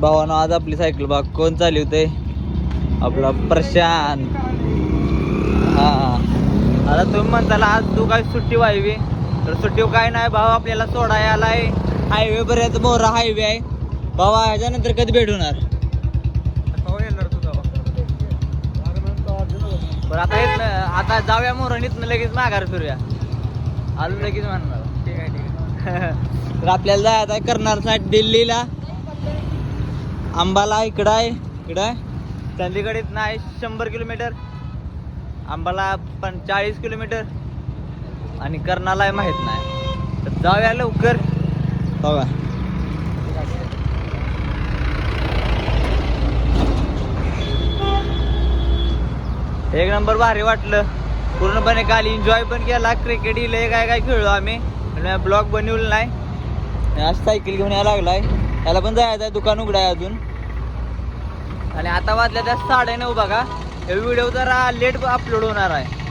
भावानं आज आपली सायकल बघ कोण चालवतंय, आपला प्रशांत. हा आता तुम्ही म्हणताला आज तू काय सुट्टी व्हावी, तर सुट्टी काय नाही भाऊ, आपल्याला सोडाय आलाय हायवे पर्यंत. मोरा हायवे आहे भावा, ह्याच्यानंतर कधी भेट होणार? बरं आता जाऊया मोरणीतनं लगेच माघार फिरूया. आलो लगेच म्हणणार. ठीक आहे ठीक आहे. तर आपल्याला जायचं आहे कर्नाटक दिल्लीला. अंबाला इकडं आहे चंदीगड नाही 100 किलोमीटर, अंबाला 40 किलोमीटर आणि कर्नाला माहित नाही. तर जाऊया लवकर बघा. एक नंबर भारी वाटलं पूर्णपणे. काल एन्जॉय पण केला, क्रिकेट लय काय खेळलो आम्ही, ब्लॉग बनवलं नाही. आज सायकल घेऊन यायला लागलाय, त्याला पण जायचं आहे, दुकान उघडं आहे अजून. आणि आता वाजल्या त्या 9:30 बघा. हे व्हिडिओ जरा लेट अपलोड होणार आहे.